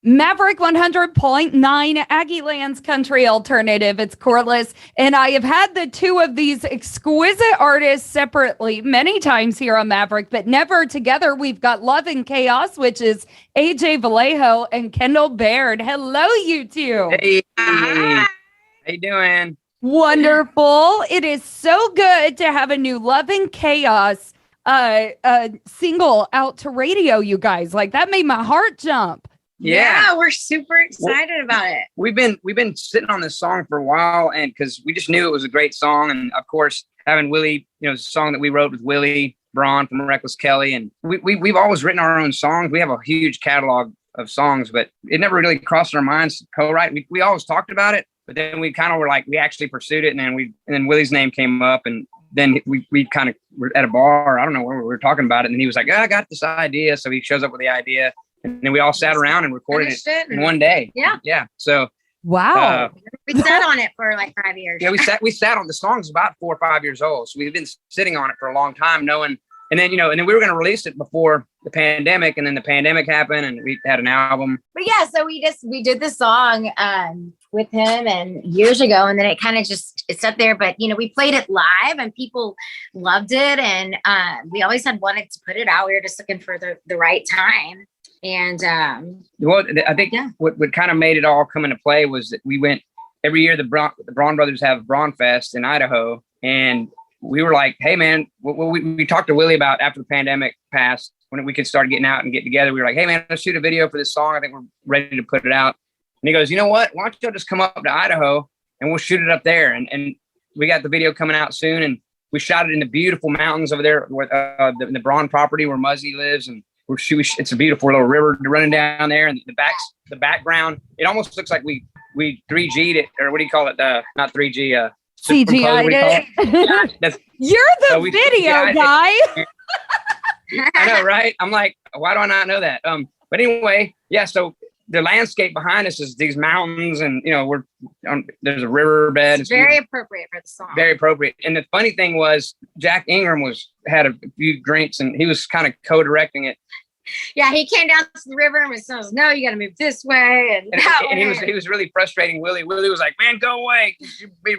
Maverick 100.9 Aggie Lands Country Alternative. It's Corliss, and I have had the two of these exquisite artists separately many times here on Maverick, but never together. We've got Love and Chaos, which is AJ Vallejo and Kendall Beard. Hello, you two. Hey, how you doing? Wonderful. It is so good to have a new Love and Chaos single out to radio, you guys. Like, that made my heart jump. Yeah, we're super excited about it. We've been sitting on this song for a while, and because we just knew it was a great song, and of course having Willie, the song that we wrote with Willie Braun from Reckless Kelly, and we've always written our own songs. We have a huge catalog of songs, but it never really crossed our minds to co-write. We always talked about it, but then we kind of were like, we actually pursued it, and then Willie's name came up, and then we kind of were at a bar. I don't know where we were talking about it, and he was like, I got this idea, so he shows up with the idea. And then we all sat around and recorded it in one day. Yeah. So wow, we sat on it for like 5 years. Yeah, we sat on the song's about 4 or 5 years old. So we've been sitting on it for a long time, knowing. And then and then we were going to release it before the pandemic, and then the pandemic happened, and we had an album. But yeah, so we did the song with him and years ago, and then it kind of it sat there. But we played it live, and people loved it, and we always had wanted to put it out. We were just looking for the right time. And well, I think what kind of made it all come into play was that we went every year. The Braun brothers have Braun Fest in Idaho, and we were like, "Hey, man," we talked to Willie about after the pandemic passed, when we could start getting out and get together. We were like, "Hey, man, let's shoot a video for this song. I think we're ready to put it out." And he goes, "You know what? Why don't you just come up to Idaho and we'll shoot it up there?" And we got the video coming out soon, and we shot it in the beautiful mountains over there with the Braun property where Muzzy lives, and it's a beautiful little river running down there, and the background, it almost looks like we 3G'd it, or what do you call it? Not 3G, CGI'd it. You're the video guy. I know, right? I'm like, why do I not know that? But anyway, yeah. So the landscape behind us is these mountains, and there's a riverbed. It's very appropriate for the song. Very appropriate. And the funny thing was, Jack Ingram had a few drinks, and he was kind of co-directing it. Yeah, he came down to the river and was no, you got to move this way and that way. He was really frustrating Willie. Willie was like, "Man, go away! You'd be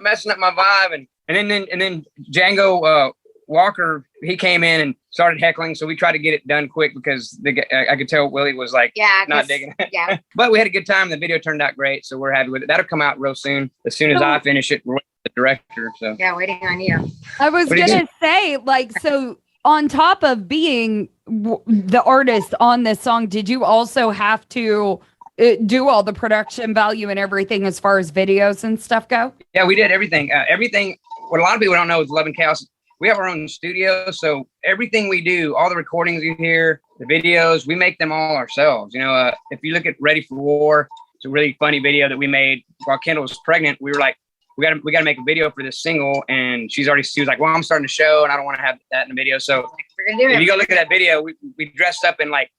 messing up my vibe." And then Django Walker, he came in and started heckling, so we tried to get it done quick because I could tell Willie was like not digging it. Yeah. But we had a good time. The video turned out great, so we're happy with it. That'll come out real soon. As soon as I finish it, we're with the director. So yeah, waiting on you. I was gonna say, so on top of being the artist on this song, did you also have to do all the production value and everything as far as videos and stuff go? Yeah, we did everything. What a lot of people don't know is Love and Chaos. We have our own studio, so everything we do, all the recordings you hear, the videos, we make them all ourselves. If you look at Ready for War, it's a really funny video that we made while Kendall was pregnant. We were like, we got to make a video for this single, and she was like, "Well, I'm starting a show, and I don't want to have that in the video." So if you go look at that video, we dressed up in like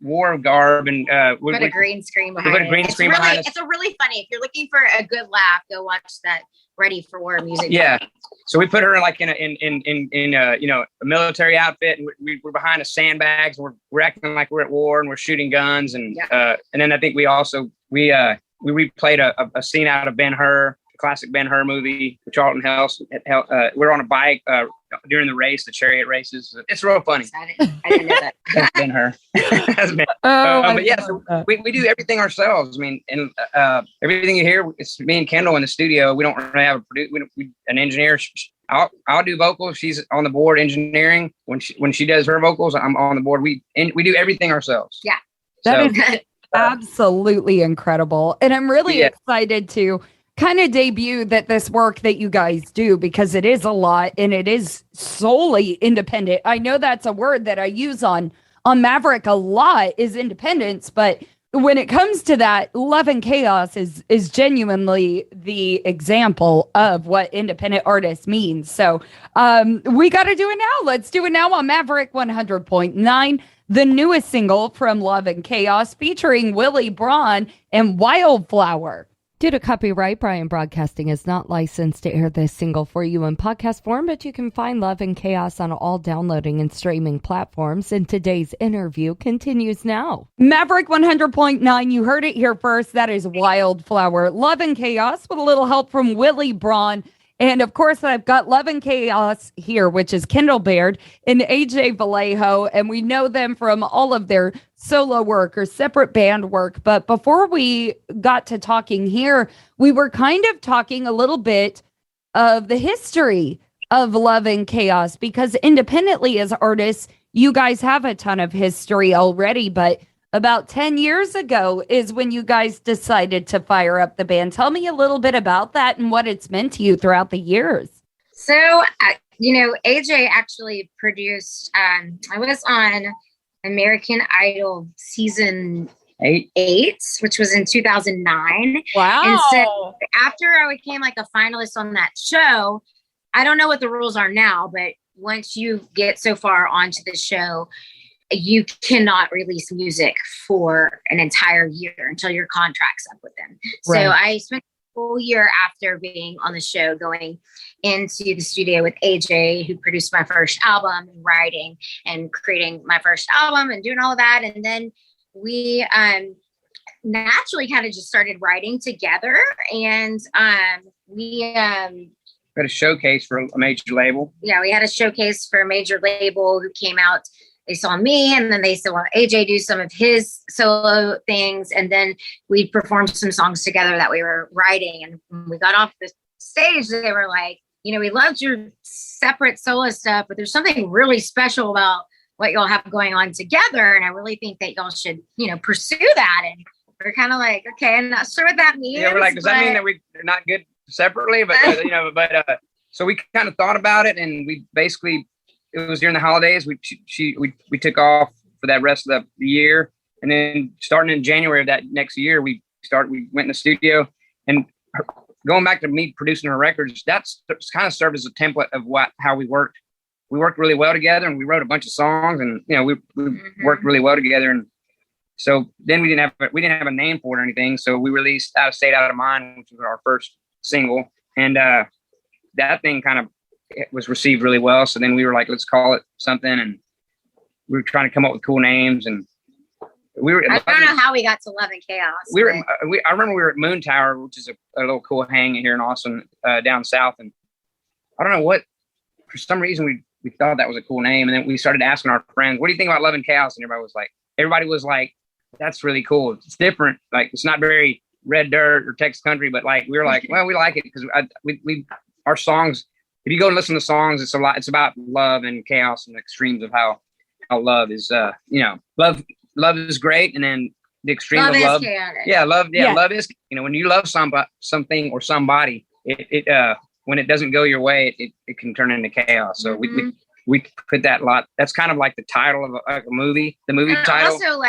war garb, and we put a green screen behind it. Behind us. It's a really funny. If you're looking for a good laugh, go watch that Ready for War music. Yeah. So we put her like in a military outfit, and we're behind the sandbags, and we're acting like we're at war, and we're shooting guns, and then I think we also we replayed a scene out of Ben-Hur, the classic Ben-Hur movie with Charlton Heston. We're on a bike during the race, the chariot races. It's real funny. I didn't know that. That's Ben-Hur. But yeah, so we do everything ourselves. I mean, and everything you hear, it's me and Kendall in the studio. We don't really have an engineer. I'll do vocals. She's on the board engineering. When she does her vocals, I'm on the board. We do everything ourselves. Yeah, that is absolutely incredible, and I'm really excited to kind of debut this work that you guys do, because it is a lot and it is solely independent. I know that's a word that I use on Maverick a lot, is independence, but when it comes to that, Love and Chaos is genuinely the example of what independent artists means. So we got to do it now. Let's do it now on Maverick 100.9, the newest single from Love and Chaos, featuring Willie Braun and Wildflower. Due to copyright, Brian Broadcasting is not licensed to air this single for you in podcast form, but you can find Love and Chaos on all downloading and streaming platforms. And today's interview continues now. Maverick 100.9, you heard it here first. That is Wildflower. Love and Chaos with a little help from Willie Braun. And of course, I've got Love and Chaos here, which is Kendall Beard and AJ Vallejo. And we know them from all of their solo work or separate band work. But before we got to talking here, we were kind of talking a little bit of the history of Love and Chaos, because independently as artists, you guys have a ton of history already. But about 10 years ago is when you guys decided to fire up the band. Tell me a little bit about that and what it's meant to you throughout the years. So, AJ actually produced, I was on American Idol season 8, which was in 2009. Wow. And so after I became like a finalist on that show, I don't know what the rules are now, but once you get so far onto the show, you cannot release music for an entire year until your contract's up with them. Right. So I spent a whole year after being on the show going into the studio with AJ, who produced my first album, and writing and creating my first album and doing all of that. And then we naturally kind of just started writing together. And we had a showcase for a major label. Yeah, we had a showcase for a major label who came out. They saw me, and then they saw AJ do some of his solo things. And then we performed some songs together that we were writing. And when we got off the stage, they were like, we loved your separate solo stuff, but there's something really special about what y'all have going on together. And I really think that y'all should, pursue that. And we're kind of like, okay, I'm not sure what that means. Yeah, we're like, does that mean that we're not good separately? But, so we kind of thought about it, and we basically, it was during the holidays. We took off for that rest of the year, and then starting in January of that next year, we went in the studio. And going back to me producing her records, that's kind of served as a template of how we worked. We worked really well together, and we wrote a bunch of songs, and we worked really well together. And so then we didn't have a name for it or anything. So we released Out of State, Out of Mind, which was our first single, and that thing kind of was received really well. So then we were like, let's call it something. And we were trying to come up with cool names. And I don't know how we got to Love and Chaos. I remember we were at Moon Tower, which is a little cool hang here in Austin, down south. And I don't know what, for some reason we thought that was a cool name. And then we started asking our friends, what do you think about Love and Chaos? And everybody was like, that's really cool. It's different. Like, it's not very red dirt or Texas country, but like, we were like, well, we like it because our songs, if you go and listen to songs, it's about love and chaos and the extremes of how love is, love is great. And then the extreme of love. Love is, when you love something or somebody, it when it doesn't go your way, it can turn into chaos. So we put that a lot. That's kind of like the title of a movie, the movie title. Also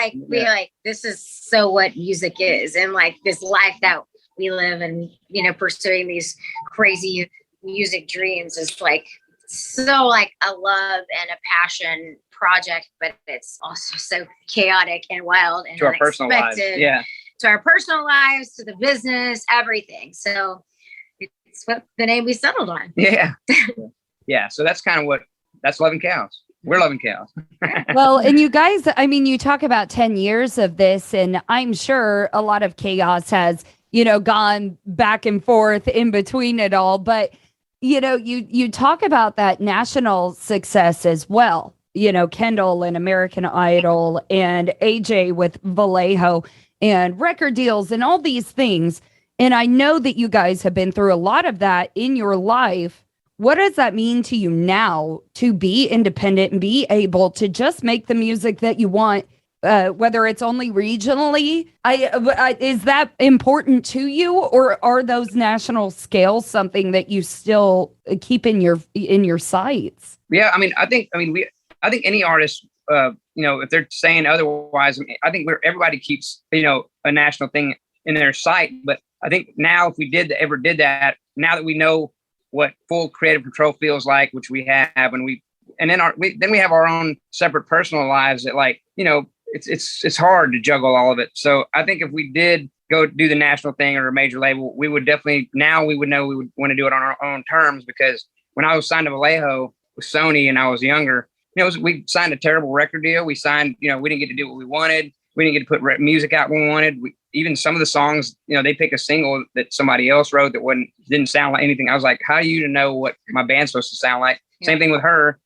this is so what music is. And like this life that we live and, pursuing these crazy music dreams is like so like a love and a passion project, but it's also so chaotic and wild and to our personal lives. Yeah, to our personal lives, to the business, everything. So it's what the name we settled on. Yeah. Yeah. So that's kind of that's Love and Chaos. We're Love and Chaos. Well, and you guys, you talk about 10 years of this, and I'm sure a lot of chaos has, gone back and forth in between it all. But you talk about that national success as well. Kendall and American Idol and AJ with Vallejo and record deals and all these things. And I know that you guys have been through a lot of that in your life. What does that mean to you now to be independent and be able to just make the music that you want, whether it's only regionally? Is that important to you, or are those national scales something that you still keep in your sights? Yeah, I think any artist, if they're saying otherwise, I think everybody keeps a national thing in their sight. But I think now, if we ever did that, now that we know what full creative control feels like, which we have, and then we have our own separate personal lives that, like, it's hard to juggle all of it. So I think if we did go do the national thing or a major label, we would definitely, now we would know we would want to do it on our own terms, because when I was signed to Vallejo with Sony and I was younger, we signed a terrible record deal. We signed, we didn't get to do what we wanted. We didn't get to put music out when we wanted. Even some of the songs, they pick a single that somebody else wrote that didn't sound like anything. I was like, how are you to know what my band's supposed to sound like? Yeah. Same thing with her.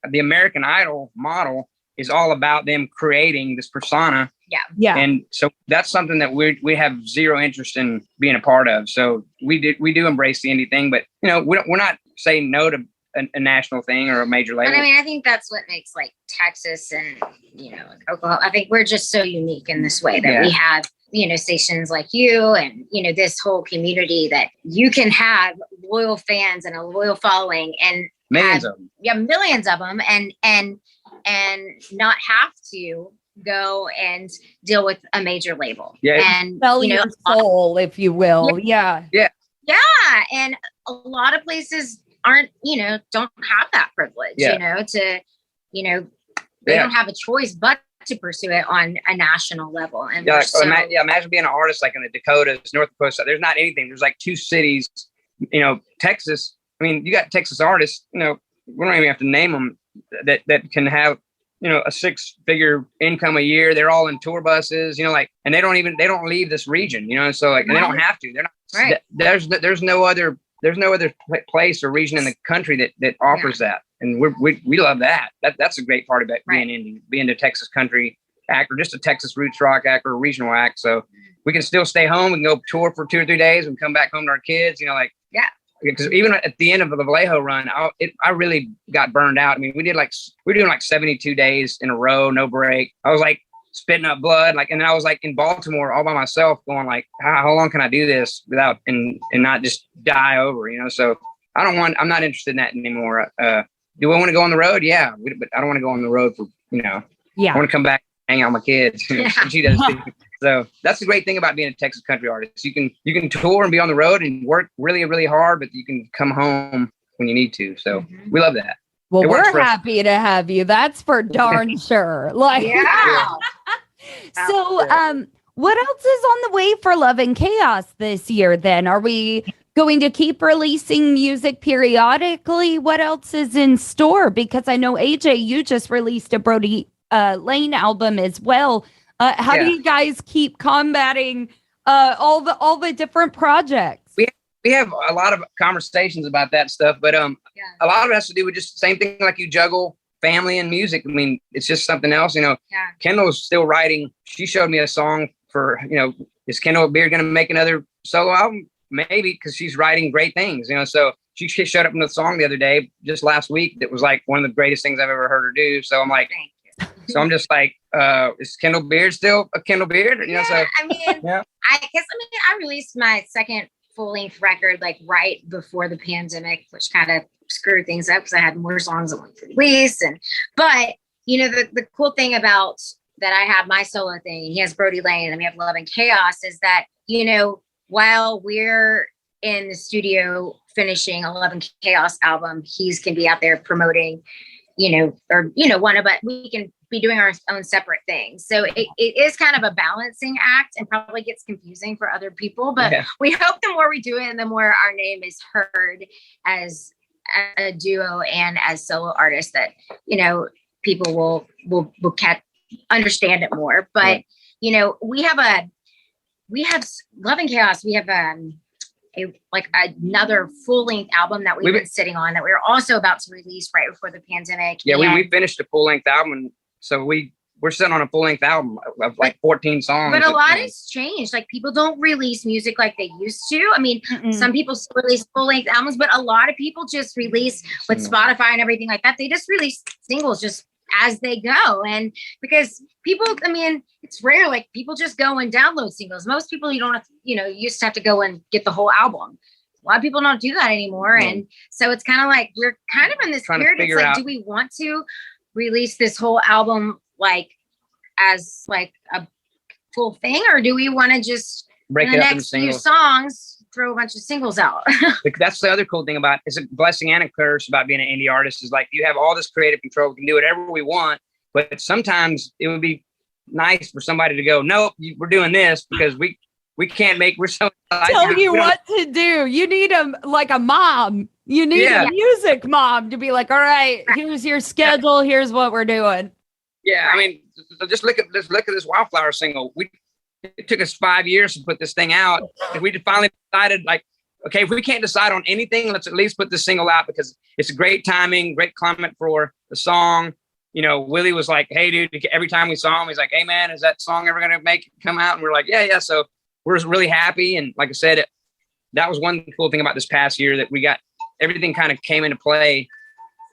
The American Idol model is all about them creating this persona. Yeah. Yeah. And so that's something that we have zero interest in being a part of. So we do embrace the indie thing, but we're not saying no to a national thing or a major label. And I mean, I think that's what makes like Texas and Oklahoma. I think we're just so unique in this way that we have stations like you and this whole community that you can have loyal fans and a loyal following and millions of them. Yeah, millions of them, and not have to go and deal with a major label. Yeah, and sell your soul, if you will. Yeah. And a lot of places aren't, don't have that privilege, they don't have a choice but to pursue it on a national level. And imagine being an artist like in the Dakotas, North Dakota. There's not anything. There's like 2 cities, Texas. I mean, you got Texas artists, we don't even have to name them, that can have, a 6-figure income a year. They're all in tour buses, and they don't leave this region, so and they don't have to. They're not. Right. There's no other place or region in the country that offers that, and we love that. That's a great part about being indie, being a Texas country act or just a Texas roots rock act or a regional act. So we can still stay home. We can go tour for 2 or 3 days and come back home to our kids. Because even at the end of the Vallejo run, I really got burned out. I mean, we're doing like 72 days in a row, no break. I was like spitting up blood, and then I was like in Baltimore all by myself, going like, how long can I do this without and not just die over, So I'm not interested in that anymore. Do I want to go on the road? Yeah, but I don't want to go on the road for I want to come back and hang out with my kids. She does too. So that's the great thing about being a Texas country artist. You can tour and be on the road and work really, really hard, but you can come home when you need to. So we love that. Well, we're happy to have you. That's for darn sure. So, what else is on the way for Love and Chaos this year then? Are we going to keep releasing music periodically? What else is in store? Because I know, AJ, you just released a Brody Lane album as well. How do you guys keep combating all the different projects? We have a lot of conversations about that stuff, but a lot of it has to do with just the same thing, like you juggle family and music. I mean, it's just something else. Kendall's still writing. She showed me a song for, is Kendall Beard going to make another solo album? Maybe, because she's writing great things, So she showed up in the song the other day, just last week. That was like one of the greatest things I've ever heard her do. So I'm like, I'm just like, is Kendall Beard still a Kendall Beard? I released my second full-length record like right before the pandemic, which kind of screwed things up because I had more songs I wanted to release. But the cool thing about that, I have my solo thing, and he has Brody Lane, and we have Love and Chaos, is that while we're in the studio finishing a Love and Chaos album, he's can be out there promoting, but we can be doing our own separate things. So it is kind of a balancing act and probably gets confusing for other people, but we hope the more we do it and the more our name is heard as a duo and as solo artists, that, people will understand it more. But, we have Love and Chaos. We have another full-length album that we've been sitting on that we were also about to release right before the pandemic. Yeah, we finished a full-length album, so we're sitting on a full-length album of like 14 songs. But a lot has changed. Like, people don't release music like they used to. I mean, some people still release full-length albums, but a lot of people just release with Spotify and everything like that. They just release singles just as they go. And because people, I mean, it's rare, like people just go and download singles. Most people, you don't have to, you used to have to go and get the whole album. A lot of people don't do that anymore. And so it's kind of like, we're kind of in this period. It's like, do we want to release this whole album like as like a full thing, or do we want to just break it up in singles? Few songs, throw a bunch of singles out? That's the other cool thing about it's a blessing and a curse about being an indie artist, is like you have all this creative control. We can do whatever we want, but sometimes it would be nice for somebody to go, nope, we're doing this because we can't make, we're so tell you what to do. You need a mom. You need a music mom to be like, all right, here's your schedule. Here's what we're doing. Yeah. I mean, just look at this Wildflower single. It took us 5 years to put this thing out. And we finally decided, like, okay, if we can't decide on anything, let's at least put this single out because it's a great timing, great climate for the song. You know, Willie was like, hey, dude, every time we saw him, he's like, hey, man, is that song ever going to come out? And we're like, yeah. So we're really happy. And like I said, that was one cool thing about this past year that we got everything kind of came into play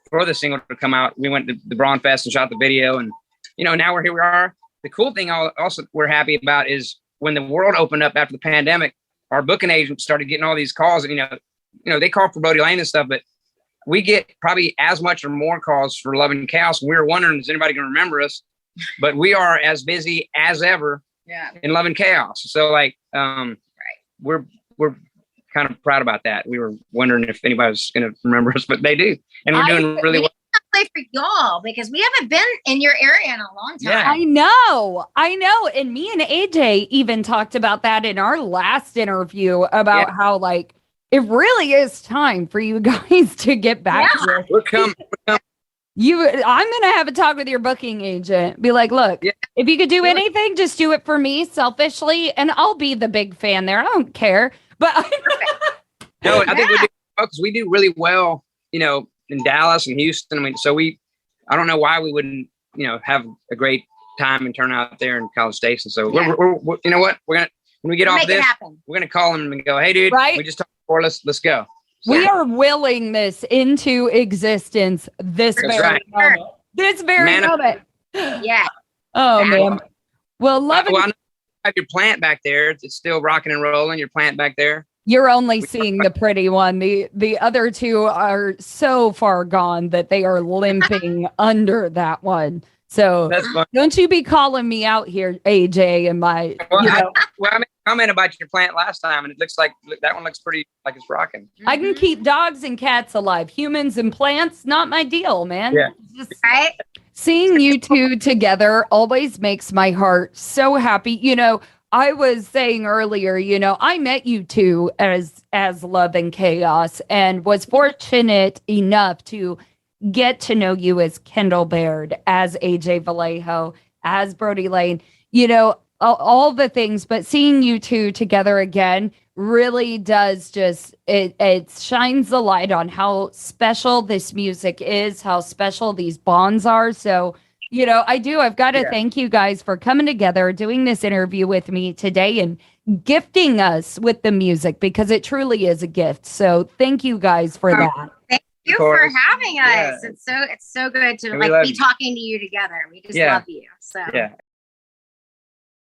for the single to come out. We went to the Braun Fest and shot the video. And, you know, now here we are. The cool thing also we're happy about is when the world opened up after the pandemic, our booking agent started getting all these calls. And, you know, they call for Brody Lane and stuff, but we get probably as much or more calls for Love and Chaos. And we were wondering, is anybody going to remember us? But we are as busy as ever in Love and Chaos. So like, we're kind of proud about that. We were wondering if anybody was going to remember us, but they do. And we're doing really well. Play for y'all because we haven't been in your area in a long time. Yeah. I know. And me and AJ even talked about that in our last interview about how like it really is time for you guys to get back here. We're coming. I'm gonna have a talk with your booking agent. Be like, look, if you could do anything, just do it for me selfishly, and I'll be the big fan there. I don't care. But no, I think we do because we do really well, you know, in Dallas and Houston. I mean, so I don't know why we wouldn't, you know, have a great time and turn out there in College Station. So we're you know what, when we get off this, we're gonna call them and go, hey, dude, we just talked before. Let's go. So, we are willing this into existence this very moment. This very moment. Yeah. Oh man. Well, love it. Well, I have your plant back there. It's still rocking and rolling. Your plant back there. You're only seeing the pretty one. The other two are so far gone that they are limping under that one. So don't you be calling me out here, AJ, and my. I commented about your plant last time, and it looks like that one looks pretty like it's rocking. I can keep dogs and cats alive. Humans and plants, not my deal, man. Yeah. Seeing you two together always makes my heart so happy. You know, I was saying earlier, you know, I met you two as Love and Chaos and was fortunate enough to get to know you as Kendall Beard, as AJ Vallejo, as Brody Lane, you know, all the things. But seeing you two together again really does just, it shines the light on how special this music is, how special these bonds are. So, you know, I've got to thank you guys for coming together, doing this interview with me today and gifting us with the music because it truly is a gift. So thank you guys for that. Thank you for having us. It's so good to be talking to you together. We just love you. So